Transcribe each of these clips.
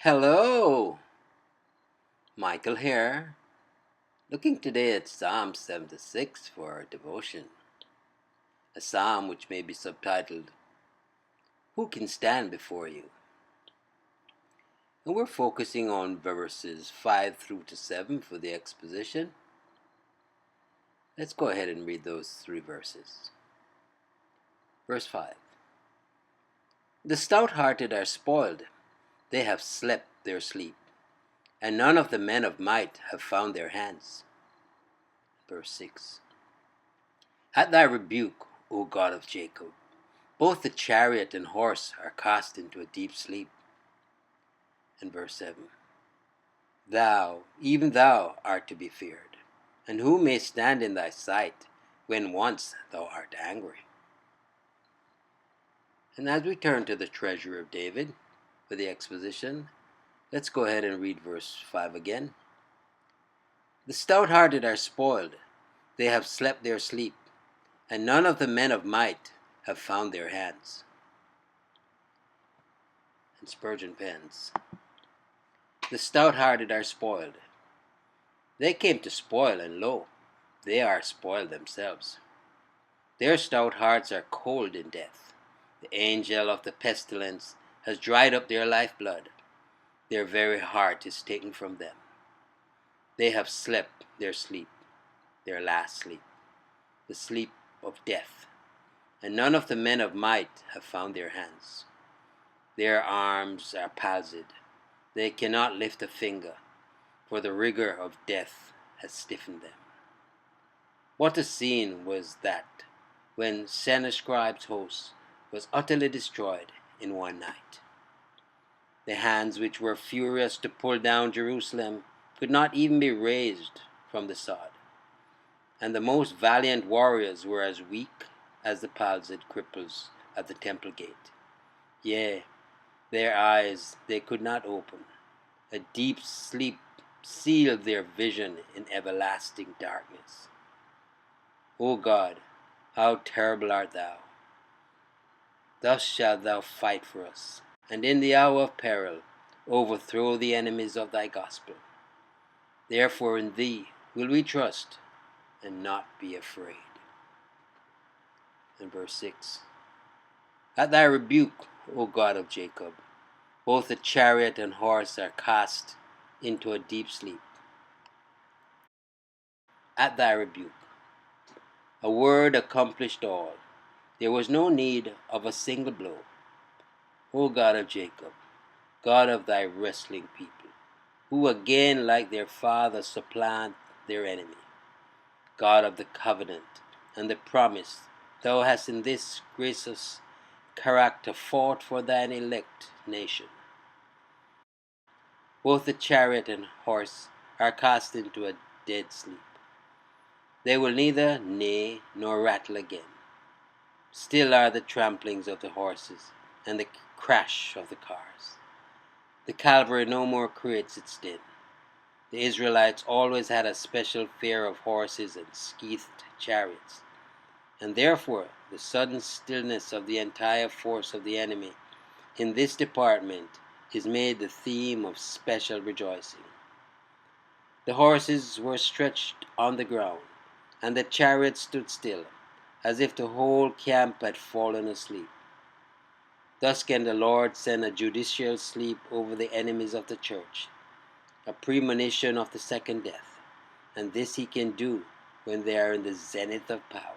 Hello, Michael here. Looking today at Psalm 76 for our devotion, a psalm which may be subtitled, Who Can Stand Before You? And we're focusing on verses 5 through to 7 for the exposition. Let's go ahead and read those three verses. Verse 5. The stouthearted are spoiled, they have slept their sleep, and none of the men of might have found their hands. Verse 6. At thy rebuke, O God of Jacob, both the chariot and horse are cast into a deep sleep. And verse 7. Thou, even thou, art to be feared, and who may stand in thy sight when once thou art angry? And as we turn to the treasure of David for the exposition, let's go ahead and read verse 5 again. The stouthearted are spoiled, they have slept their sleep, and none of the men of might have found their hands. And Spurgeon pens, the stouthearted are spoiled. They came to spoil, and lo, they are spoiled themselves. Their stout hearts are cold in death. The angel of the pestilence has dried up their lifeblood. Their very heart is taken from them. They have slept their sleep, their last sleep, the sleep of death, and none of the men of might have found their hands. Their arms are palsied. They cannot lift a finger, for the rigor of death has stiffened them. What a scene was that when Sennacherib's host was utterly destroyed in one night. The hands which were furious to pull down Jerusalem could not even be raised from the sod, and the most valiant warriors were as weak as the palsied cripples at the temple gate. Yea, their eyes they could not open. A deep sleep sealed their vision in everlasting darkness. O God, how terrible art thou! Thus shalt thou fight for us, and in the hour of peril overthrow the enemies of thy gospel. Therefore in thee will we trust and not be afraid. And verse 6. At thy rebuke, O God of Jacob, both the chariot and horse are cast into a deep sleep. At thy rebuke. A word accomplished all. There was no need of a single blow. O God of Jacob, God of thy wrestling people, who again like their father supplant their enemy, God of the covenant and the promise, thou hast in this gracious character fought for thine elect nation. Both the chariot and horse are cast into a dead sleep. They will neither neigh nor rattle again. Still are the tramplings of the horses and the crash of the cars. The cavalry no more creates its din. The Israelites always had a special fear of horses and skeethed chariots, and therefore the sudden stillness of the entire force of the enemy in this department is made the theme of special rejoicing. The horses were stretched on the ground, and the chariots stood still, as if the whole camp had fallen asleep. Thus can the Lord send a judicial sleep over the enemies of the church, a premonition of the second death, and this he can do when they are in the zenith of power,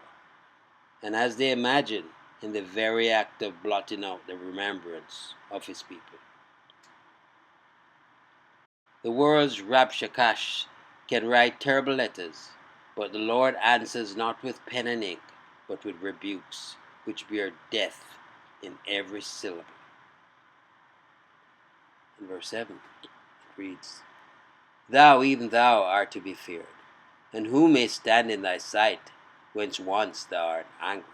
and as they imagine, in the very act of blotting out the remembrance of his people. The world's Rabshakash can write terrible letters, but the Lord answers not with pen and ink, but with rebukes, which bear death in every syllable. In verse 7, it reads, Thou, even thou, art to be feared, and who may stand in thy sight, whence once thou art angry?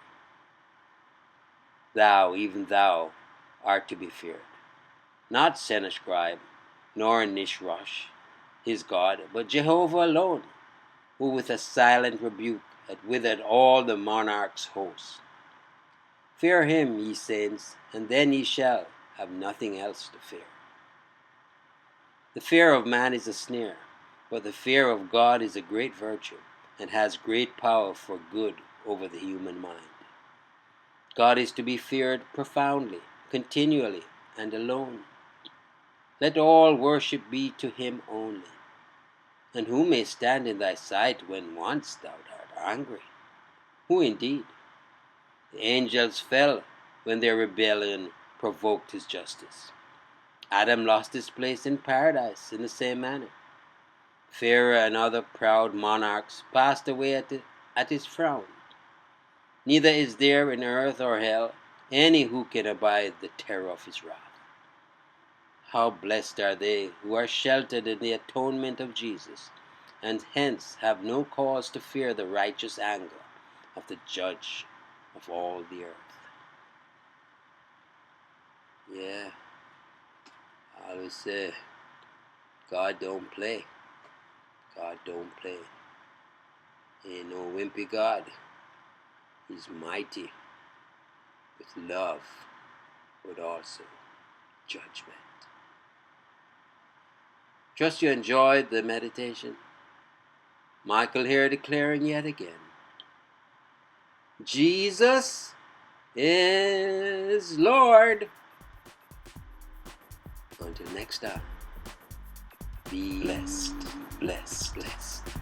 Thou, even thou, art to be feared. Not Sennacherib, nor Nishrosh, his God, but Jehovah alone, who with a silent rebuke had withered all the monarch's host. Fear him, ye saints, and then ye shall have nothing else to fear. The fear of man is a snare, but the fear of God is a great virtue, and has great power for good over the human mind. God is to be feared profoundly, continually, and alone. Let all worship be to him only. And who may stand in thy sight when once thou art angry? Who indeed? The angels fell when their rebellion provoked his justice. Adam lost his place in paradise in the same manner. Pharaoh and other proud monarchs passed away at his frown. Neither is there in earth or hell any who can abide the terror of his wrath. How blessed are they who are sheltered in the atonement of Jesus, and hence have no cause to fear the righteous anger of the Judge of all the earth. Yeah, I always say, God don't play. God don't play. He ain't no wimpy God. He's mighty with love, but also judgment. Trust you enjoyed the meditation. Michael here declaring yet again, Jesus is Lord. Until next time, be blessed, blessed, blessed.